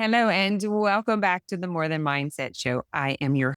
Hello, and welcome back to the More Than Mindset Show. I am your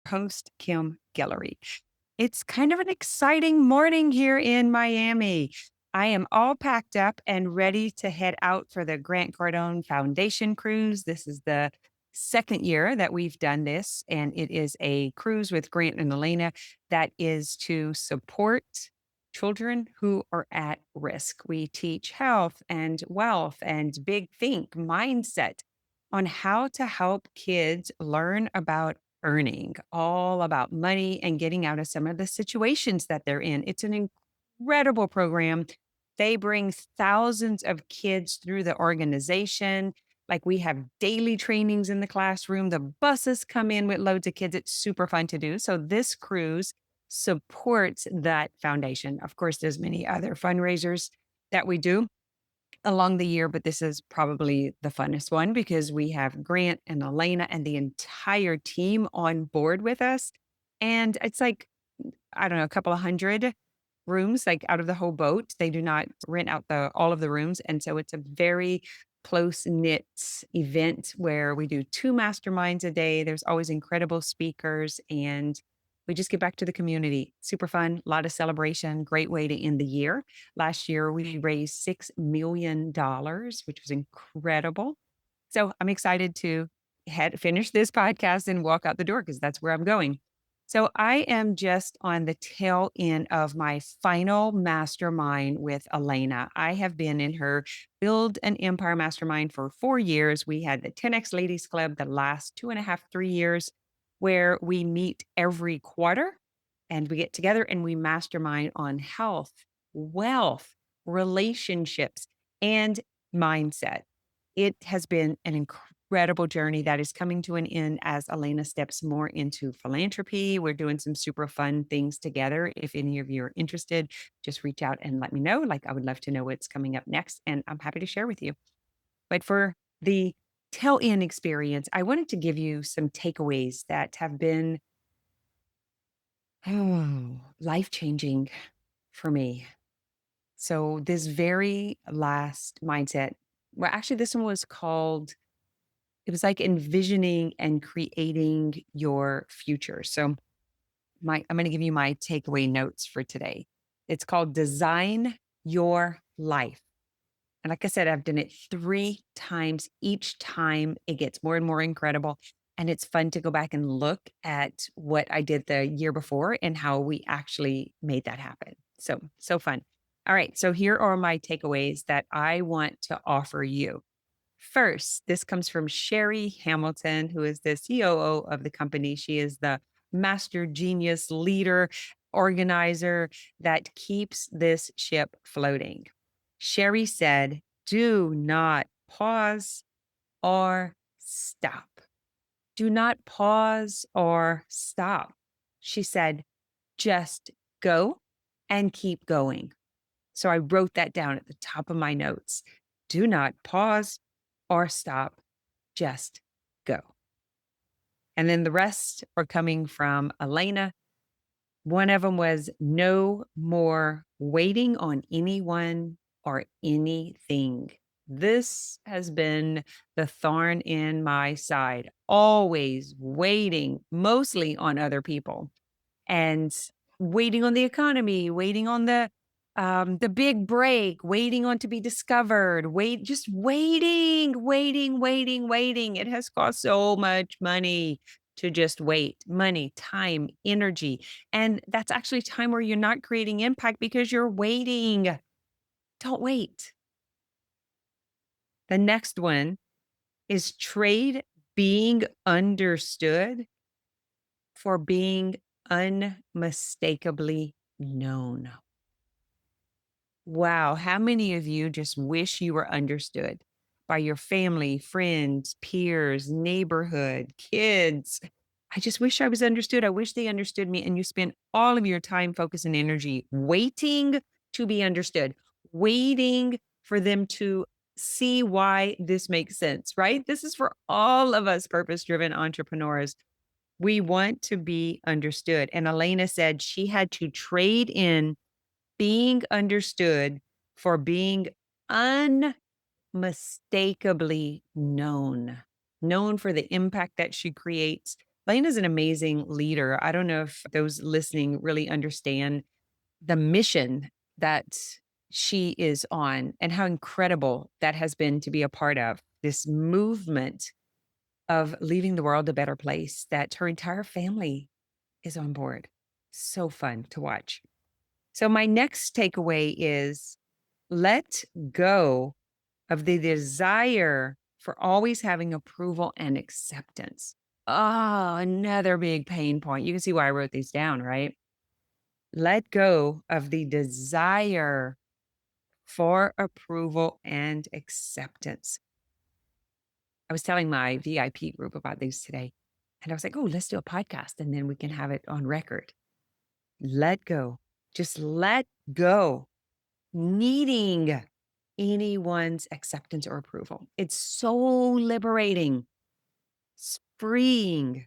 host, Kim Guillory. It's kind of an exciting morning here in Miami. I am all packed up and ready to head out for the Grant Cardone Foundation Cruise. This is the second year that we've done this, and it is a cruise with Grant and Elena that is to support children who are at risk. We teach health and wealth and big think mindset on how to help kids learn about earning, all about money and getting out of some of the situations that they're in. It's an incredible program. They bring thousands of kids through the organization. Like we have daily trainings in the classroom. The buses come in with loads of kids. It's super fun to do. So this cruise supports that foundation. Of course, there's many other fundraisers that we do along the year, but this is probably the funnest one because we have Grant and Elena and the entire team on board with us. And it's like, I don't know, a couple of hundred rooms, like out of the whole boat. They do not rent out the all of the rooms. And so it's a very close knit event where we do two masterminds a day. There's always incredible speakers and we just get back to the community. Super fun, a lot of celebration, great way to end the year. Last year we raised $6 million, which was incredible. So I'm excited to head finish this podcast and walk out the door because that's where I'm going. So I am just on the tail end of my final mastermind with Elena. I have been in her Build an Empire Mastermind for 4 years. We had the 10X Ladies Club the last 2.5, 3 years. where we meet every quarter and we get together and we mastermind on health, wealth, relationships, and mindset. It has been an incredible journey that is coming to an end as Elena steps more into philanthropy. We're doing some super fun things together. If any of you are interested, just reach out and let me know. Like, I would love to know what's coming up next, and I'm happy to share with you. But for the tail end experience, I wanted to give you some takeaways that have been life changing for me. So, this very last mindset, well, actually, this one was called, it was like envisioning and creating your future. So, I'm going to give you my takeaway notes for today. It's called Design Your Life. And like I said, I've done it 3 times. Each time it gets more and more incredible. And it's fun to go back and look at what I did the year before and how we actually made that happen. So, so fun. All right. So here are my takeaways that I want to offer you. First, this comes from Sherry Hamilton, who is the COO of the company. She is the master genius leader, organizer that keeps this ship floating. Sherry said, "Do not pause or stop. Do not pause or stop." She said, "Just go and keep going." So I wrote that down at the top of my notes. Do not pause or stop, just go. And then the rest are coming from Elena. One of them was no more waiting on anyone or anything. This has been the thorn in my side, always waiting, mostly on other people and waiting on the economy, waiting on the big break, waiting on to be discovered, just waiting. It has cost so much money to just wait, money, time, energy. And that's actually time where you're not creating impact because you're waiting. Don't wait. The next one is trade being understood for being unmistakably known. Wow. How many of you just wish you were understood by your family, friends, peers, neighborhood, kids? I just wish I was understood. I wish they understood me. And you spend all of your time, focus, and energy waiting to be understood, waiting for them to see why this makes sense, right? This is for all of us purpose driven entrepreneurs. We want to be understood. And Elena said she had to trade in being understood for being unmistakably known, known for the impact that she creates. Elena's an amazing leader. I don't know if those listening really understand the mission that she is on and how incredible that has been to be a part of this movement of leaving the world a better place that her entire family is on board. So fun to watch. So, my next takeaway is let go of the desire for always having approval and acceptance. Oh, another big pain point. You can see why I wrote these down, right? Let go of the desire for approval and acceptance. I was telling my VIP group about these today, and I was like, oh, let's do a podcast and then we can have it on record. Let go. Just let go needing anyone's acceptance or approval. It's so liberating. It's freeing.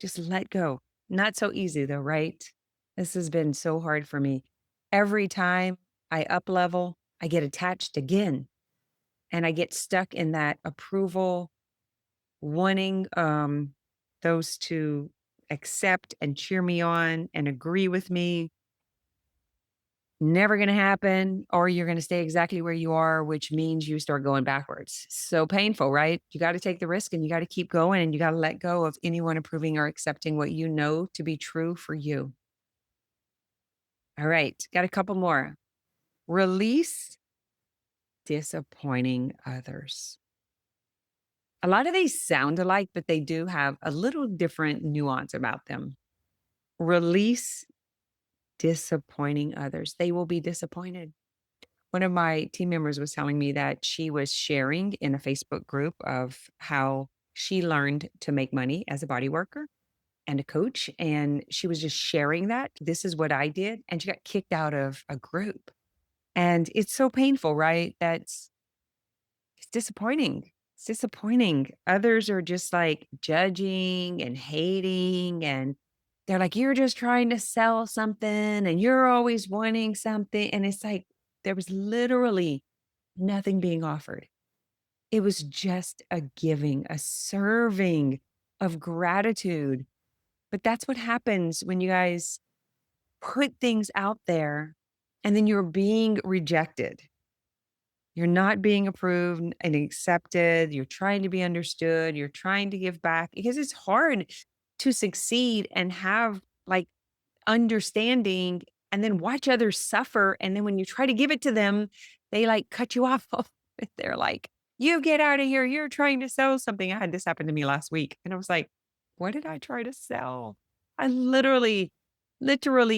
Just let go. Not so easy though, right? This has been so hard for me. Every time I up level, I get attached again and I get stuck in that approval, wanting those to accept and cheer me on and agree with me. Never going to happen, or you're going to stay exactly where you are, which means you start going backwards. So painful, right? You got to take the risk and you got to keep going and you got to let go of anyone approving or accepting what you know to be true for you. All right, got a couple more. Release disappointing others. A lot of these sound alike, but they do have a little different nuance about them. Release disappointing others. They will be disappointed. One of my team members was telling me that she was sharing in a Facebook group of how she learned to make money as a body worker and a coach. And she was just sharing that. This is what I did. And she got kicked out of a group. And it's so painful, right? It's disappointing. It's disappointing. Others are just like judging and hating, and they're like, "You're just trying to sell something and you're always wanting something." And it's like there was literally nothing being offered. It was just a giving, a serving of gratitude. But that's what happens when you guys put things out there and then you're being rejected. You're not being approved and accepted. You're trying to be understood. You're trying to give back because it's hard to succeed and have like understanding and then watch others suffer. And then when you try to give it to them, they like cut you off. They're like, you get out of here. You're trying to sell something. I had this happen to me last week. And I was like, what did I try to sell? I literally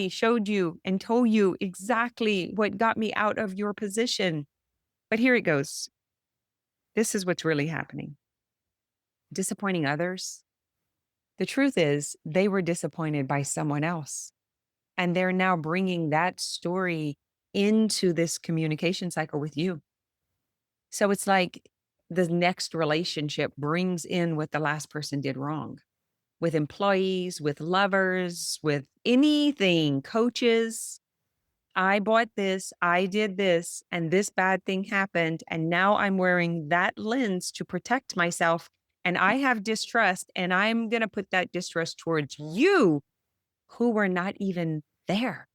showed you and told you exactly what got me out of your position. But here it goes. This is what's really happening. Disappointing others. The truth is, they were disappointed by someone else. And they're now bringing that story into this communication cycle with you. So it's like the next relationship brings in what the last person did wrong with employees, with lovers, with anything, coaches. I bought this, I did this, and this bad thing happened. And now I'm wearing that lens to protect myself. And I have distrust, and I'm going to put that distrust towards you who were not even there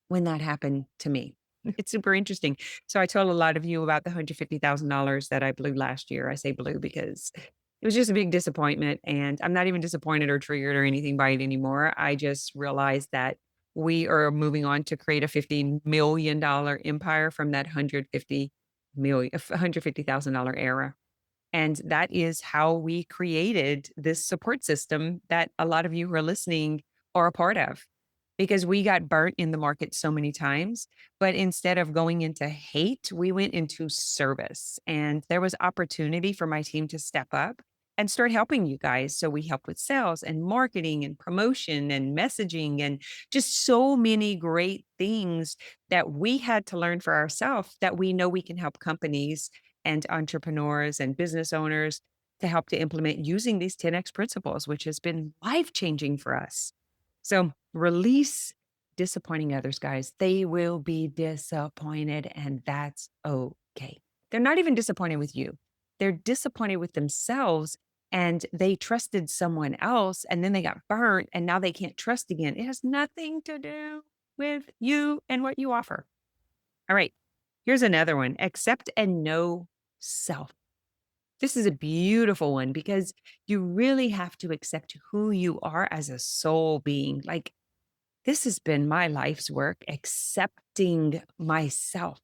when that happened to me. It's super interesting. So I told a lot of you about the $150,000 that I blew last year. I say blew because it was just a big disappointment. And I'm not even disappointed or triggered or anything by it anymore. I just realized that we are moving on to create a $50 million empire from that $150,000 era. And that is how we created this support system that a lot of you who are listening are a part of because we got burnt in the market so many times. But instead of going into hate, we went into service. And there was opportunity for my team to step up and start helping you guys. So we help with sales and marketing and promotion and messaging and just so many great things that we had to learn for ourselves that we know we can help companies and entrepreneurs and business owners to help to implement using these 10X principles, which has been life changing for us. So release disappointing others, guys. They will be disappointed, and that's okay. They're not even disappointed with you, they're disappointed with themselves. And they trusted someone else, and then they got burnt, and now they can't trust again. It has nothing to do with you and what you offer. All right. Here's another one. Accept and know self. This is a beautiful one because you really have to accept who you are as a soul being. Like, this has been my life's work, accepting myself,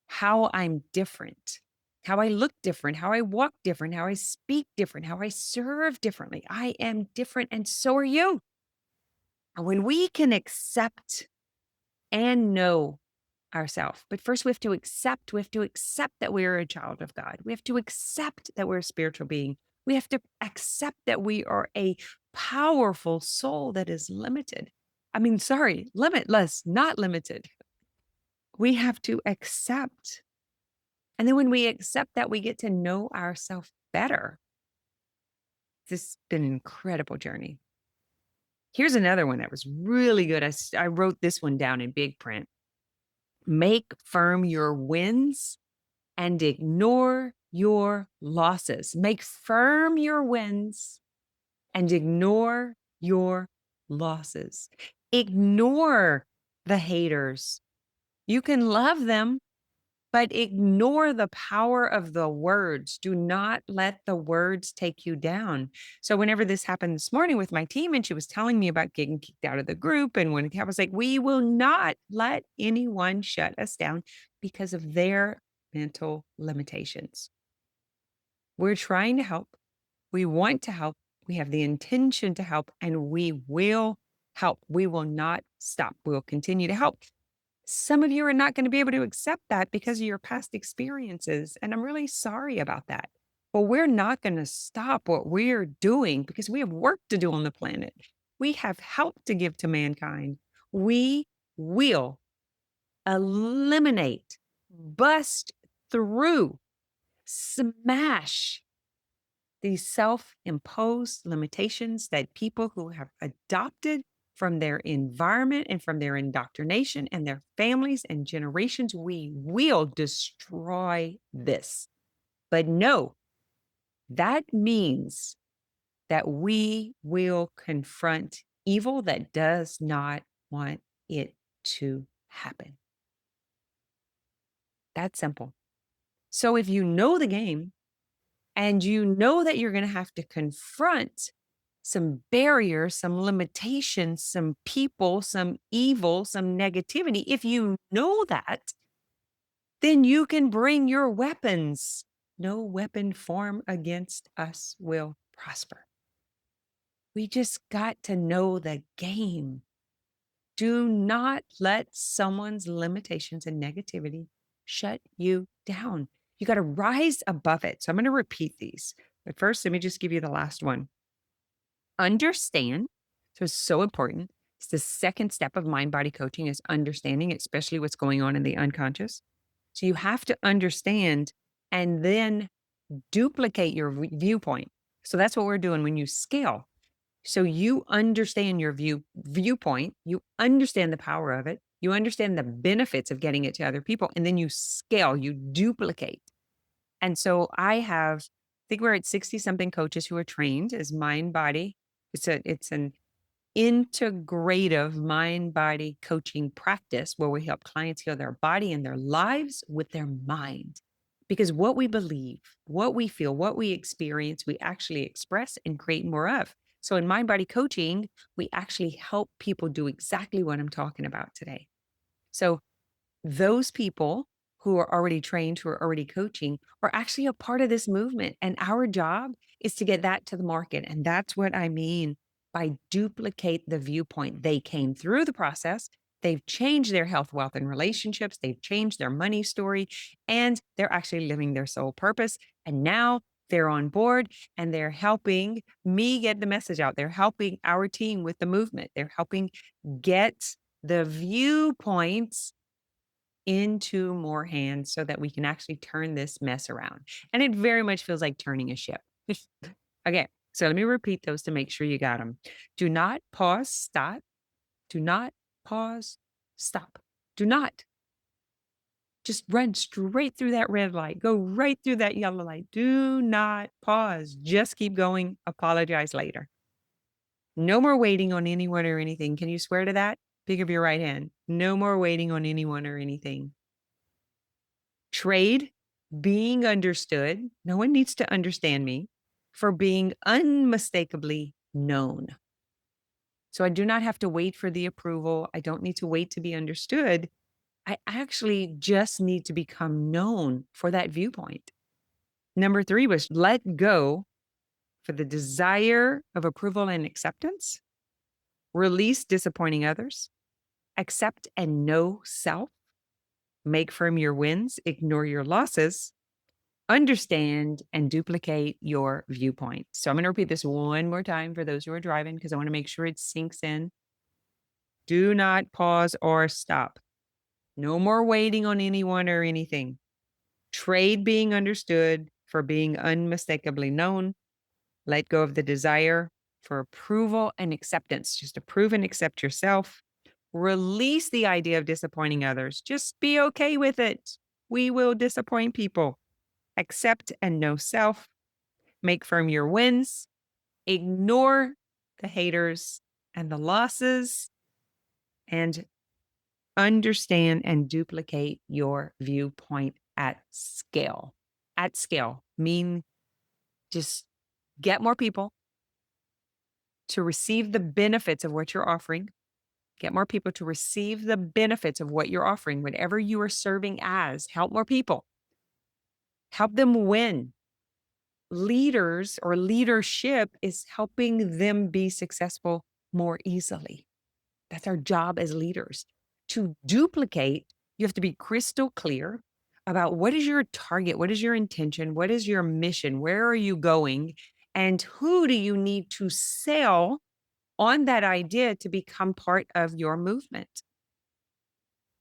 how I'm different, how I look different, how I walk different, how I speak different, how I serve differently. I am different, and so are you. And when we can accept and know ourselves. But first we have to accept that we're a child of God. We have to accept that we're a spiritual being. We have to accept that we are a powerful soul that is limited. I mean, sorry, limitless, not limited. We have to accept. And then when we accept that, we get to know ourselves better. This has been an incredible journey. Here's another one that was really good. I wrote this one down in big print. Make firm your wins and ignore your losses. Make firm your wins and ignore your losses. Ignore the haters. You can love them, but ignore the power of the words. Do not let the words take you down. So whenever this happened this morning with my team and she was telling me about getting kicked out of the group, and when I was like, we will not let anyone shut us down because of their mental limitations. We're trying to help. We want to help. We have the intention to help, and we will help. We will not stop. We'll continue to help. Some of you are not going to be able to accept that because of your past experiences. And I'm really sorry about that. But we're not going to stop what we're doing because we have work to do on the planet. We have help to give to mankind. We will eliminate, bust through, smash these self imposed limitations that people who have adopted from their environment and from their indoctrination and their families and generations. We will destroy this. But no, that means that we will confront evil that does not want it to happen. That's simple. So if you know the game, and you know that you're going to have to confront some barriers, some limitations, some people, some evil, some negativity. If you know that, then you can bring your weapons. No weapon formed against us will prosper. We just got to know the game. Do not let someone's limitations and negativity shut you down. You got to rise above it. So I'm going to repeat these. But first, let me just give you the last one. Understand. So it's so important. It's the second step of mind body coaching is understanding, especially what's going on in the unconscious. So you have to understand and then duplicate your viewpoint. So that's what we're doing when you scale. So you understand your viewpoint, you understand the power of it, you understand the benefits of getting it to other people, and then you scale, you duplicate. And so I think we're at 60 something coaches who are trained as mind body. It's an integrative mind body coaching practice where we help clients heal their body and their lives with their mind. Because what we believe, what we feel, what we experience, we actually express and create more of. So in mind body coaching, we actually help people do exactly what I'm talking about today. So those people who are already trained, who are already coaching, are actually a part of this movement. And our job is to get that to the market. And that's what I mean by duplicate the viewpoint. They came through the process. They've changed their health, wealth, and relationships. They've changed their money story, and they're actually living their soul purpose. And now they're on board and they're helping me get the message out. They're helping our team with the movement. They're helping get the viewpoints into more hands so that we can actually turn this mess around. And it very much feels like turning a ship. Okay, so let me repeat those to make sure you got them. Do not pause, stop. Do not pause, stop. Do not just run straight through that red light. Go right through that yellow light. Do not pause. Just keep going. Apologize later. No more waiting on anyone or anything. Can you swear to that? Pick up your right hand. No more waiting on anyone or anything. Trade being understood. No one needs to understand me for being unmistakably known. So I do not have to wait for the approval. I don't need to wait to be understood. I actually just need to become known for that viewpoint. Number 3 was let go for the desire of approval and acceptance, release disappointing others, accept and know self, make firm your wins, ignore your losses, understand and duplicate your viewpoint. So I'm going to repeat this one more time for those who are driving because I want to make sure it sinks in. Do not pause or stop. No more waiting on anyone or anything. Trade being understood for being unmistakably known. Let go of the desire for approval and acceptance. Just approve and accept yourself. Release the idea of disappointing others. Just be okay with it. We will disappoint people. Accept and know self. Make firm your wins. Ignore the haters and the losses. And understand and duplicate your viewpoint at scale. At scale, mean just get more people to receive the benefits of what you're offering. Get more people to receive the benefits of what you're offering, whatever you are serving as. Help more people. Help them win. leaders or leadership is helping them be successful more easily. That's our job as leaders. To duplicate, you have to be crystal clear about what is your target, what is your intention, what is your mission, where are you going, and who do you need to sell on that idea to become part of your movement.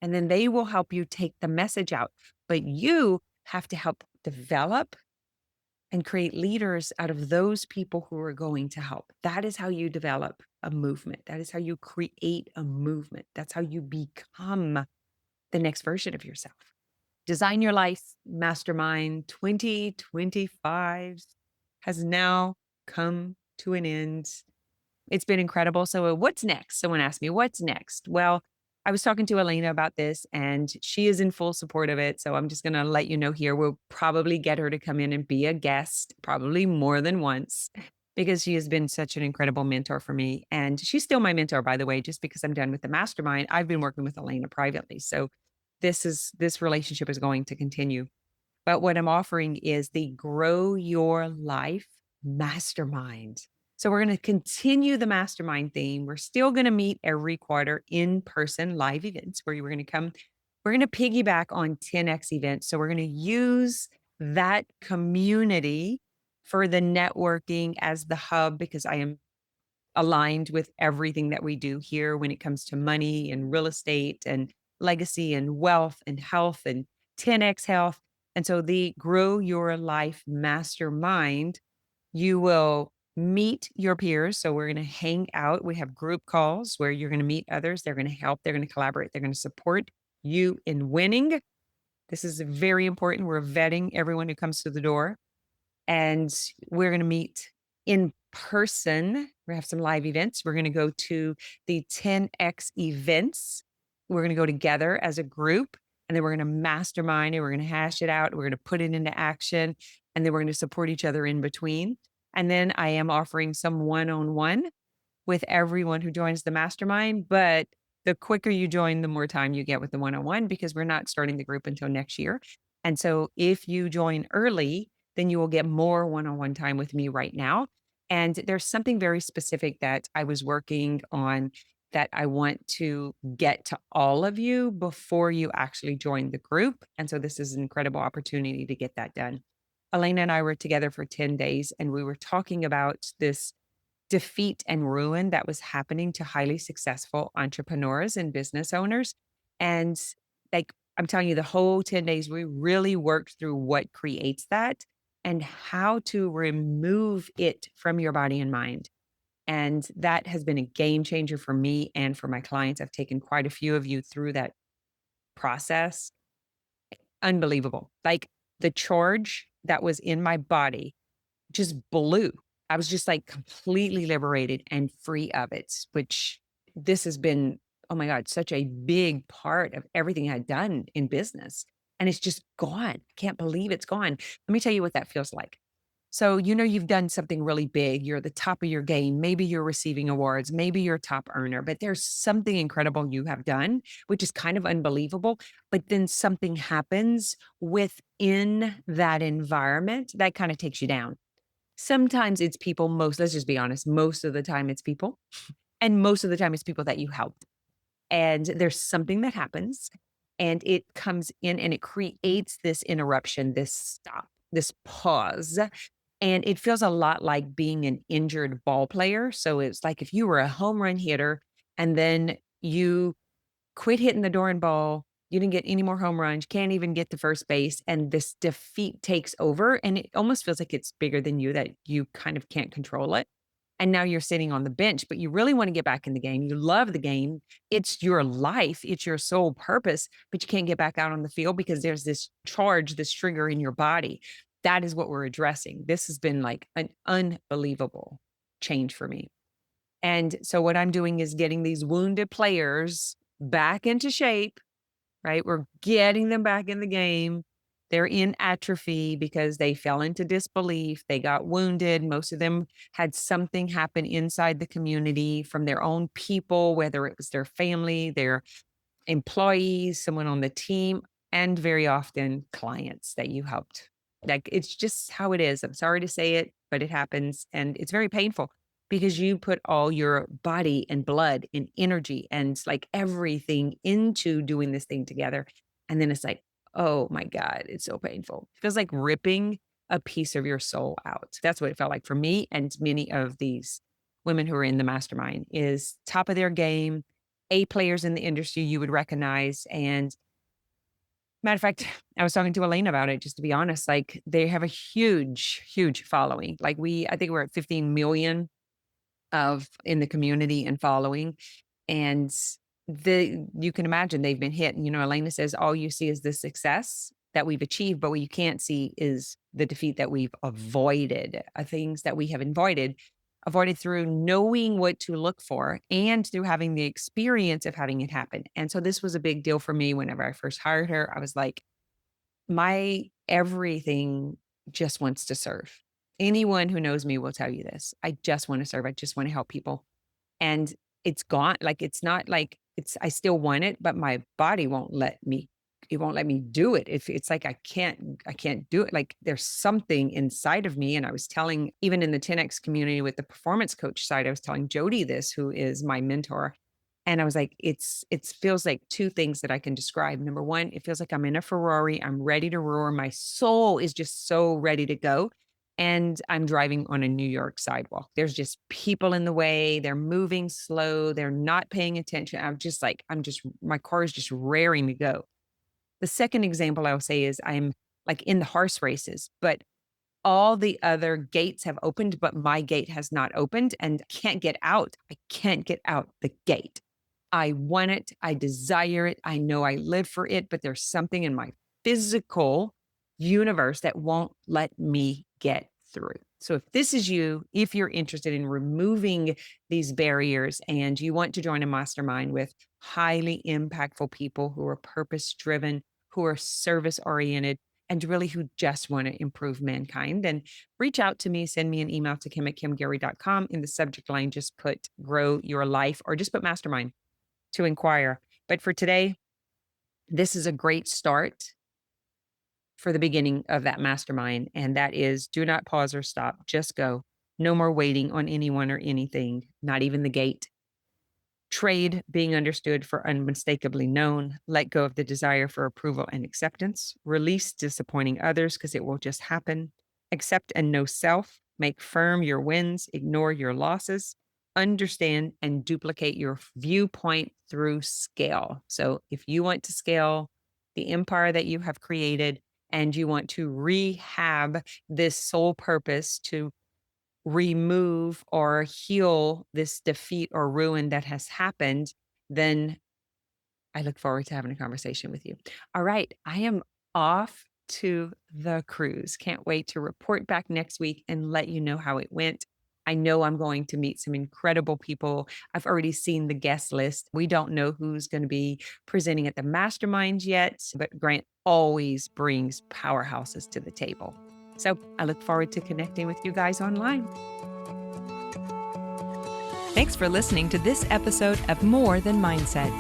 And then they will help you take the message out. But you have to help develop and create leaders out of those people who are going to help. That is how you develop a movement. That is how you create a movement. That's how you become the next version of yourself. Design Your Life Mastermind 2025 has now come to an end. It's been incredible. So, what's next? Someone asked me, what's next? Well, I was talking to Elena about this and she is in full support of it. So, I'm just going to let you know here. We'll probably get her to come in and be a guest, probably more than once, because she has been such an incredible mentor for me. And she's still my mentor, by the way, just because I'm done with the mastermind. I've been working with Elena privately. So, this relationship is going to continue. But what I'm offering is the Grow Your Life Mastermind. So we're going to continue the mastermind theme. We're still going to meet every quarter in person live events where we're going to come. We're going to piggyback on 10X events. So we're going to use that community for the networking as the hub because I am aligned with everything that we do here when it comes to money and real estate and legacy and wealth and health and 10X health. And so the Grow Your Life Mastermind, you will meet your peers. So we're going to hang out. We have group calls where you're going to meet others. They're going to help. They're going to collaborate. They're going to support you in winning. This is very important. We're vetting everyone who comes to the door. And we're going to meet in person. We're going to have some live events. We're going to go to the 10X events. We're going to go together as a group and then we're going to mastermind it. We're going to hash it out. We're going to put it into action and then we're going to support each other in between. And then I am offering some one-on-one with everyone who joins the mastermind. But the quicker you join, the more time you get with the one-on-one because we're not starting the group until next year. And so if you join early, then you will get more one-on-one time with me right now. And there's something very specific that I was working on that I want to get to all of you before you actually join the group. And so this is an incredible opportunity to get that done. Elena and I were together for 10 days and we were talking about this defeat and ruin that was happening to highly successful entrepreneurs and business owners. And like I'm telling you, the whole 10 days, we really worked through what creates that and how to remove it from your body and mind. And that has been a game changer for me and for my clients. I've taken quite a few of you through that process. Unbelievable. Like the charge that was in my body just blew. I was just like completely liberated and free of it, which this has been, oh my God, such a big part of everything I'd done in business. And it's just gone. I can't believe it's gone. Let me tell you what that feels like. So, you've done something really big. You're at the top of your game. Maybe you're receiving awards. Maybe you're a top earner, but there's something incredible you have done, which is kind of unbelievable. But then something happens within that environment that kind of takes you down. Sometimes it's people, let's just be honest, most of the time it's people. And most of the time it's people that you helped. And there's something that happens and it comes in and it creates this interruption, this stop, this pause. And it feels a lot like being an injured ball player. So it's like if you were a home run hitter and then you quit hitting the door and ball, you didn't get any more home runs, can't even get to first base, and this defeat takes over, and it almost feels like it's bigger than you, that you kind of can't control it. And now you're sitting on the bench, but you really want to get back in the game. You love the game. It's your life. It's your sole purpose, but you can't get back out on the field because there's this charge, this trigger in your body. That is what we're addressing. This has been like an unbelievable change for me. And so what I'm doing is getting these wounded players back into shape, right? We're getting them back in the game. They're in atrophy because they fell into disbelief. They got wounded. Most of them had something happen inside the community from their own people, whether it was their family, their employees, someone on the team, and very often clients that you helped. Like, it's just how it is. I'm sorry to say it, but it happens. And it's very painful because you put all your body and blood and energy and like everything into doing this thing together. And then it's like, oh my God, it's so painful. It feels like ripping a piece of your soul out. That's what it felt like for me and many of these women who are in the mastermind is top of their game, A players in the industry you would recognize. And matter of fact, I was talking to Elena about it, just to be honest. Like they have a huge, huge following. Like I think we're at 15 million of in the community and following. And you can imagine they've been hit. And, Elena says all you see is the success that we've achieved, but what you can't see is the defeat that we've avoided, things that we have avoided through knowing what to look for and through having the experience of having it happen. And so this was a big deal for me whenever I first hired her. I was like, my everything just wants to serve. Anyone who knows me will tell you this. I just want to serve. I just want to help people. And it's gone. Like, it's not like I still want it, but my body won't let me. It won't let me do it. If it's like I can't do it. Like there's something inside of me. And I was telling, even in the 10X community with the performance coach side, I was telling Jody this, who is my mentor. And I was like, it feels like two things that I can describe. Number one, it feels like I'm in a Ferrari. I'm ready to roar. My soul is just so ready to go. And I'm driving on a New York sidewalk. There's just people in the way. They're moving slow. They're not paying attention. My car is just raring to go. The second example I'll say is I'm like in the horse races, but all the other gates have opened, but my gate has not opened and can't get out. I can't get out the gate. I want it. I desire it. I know I live for it, but there's something in my physical universe that won't let me get through. So if this is you, if you're interested in removing these barriers and you want to join a mastermind with highly impactful people who are purpose driven, who are service oriented, and really who just want to improve mankind, then reach out to me, send me an email to kim@kimguillory.com. In the subject line, just put grow your life or just put mastermind to inquire. But for today, this is a great start for the beginning of that mastermind. And that is do not pause or stop, just go. No more waiting on anyone or anything, not even the gate. Trade being understood for unmistakably known. Let go of the desire for approval and acceptance. Release disappointing others because it will just happen. Accept and know self. Make firm your wins. Ignore your losses. Understand and duplicate your viewpoint through scale. So if you want to scale the empire that you have created and you want to rehab this sole purpose to remove or heal this defeat or ruin that has happened, then I look forward to having a conversation with you. All right. I am off to the cruise. Can't wait to report back next week and let you know how it went. I know I'm going to meet some incredible people. I've already seen the guest list. We don't know who's going to be presenting at the mastermind yet, but Grant always brings powerhouses to the table. So I look forward to connecting with you guys online. Thanks for listening to this episode of More Than Mindset.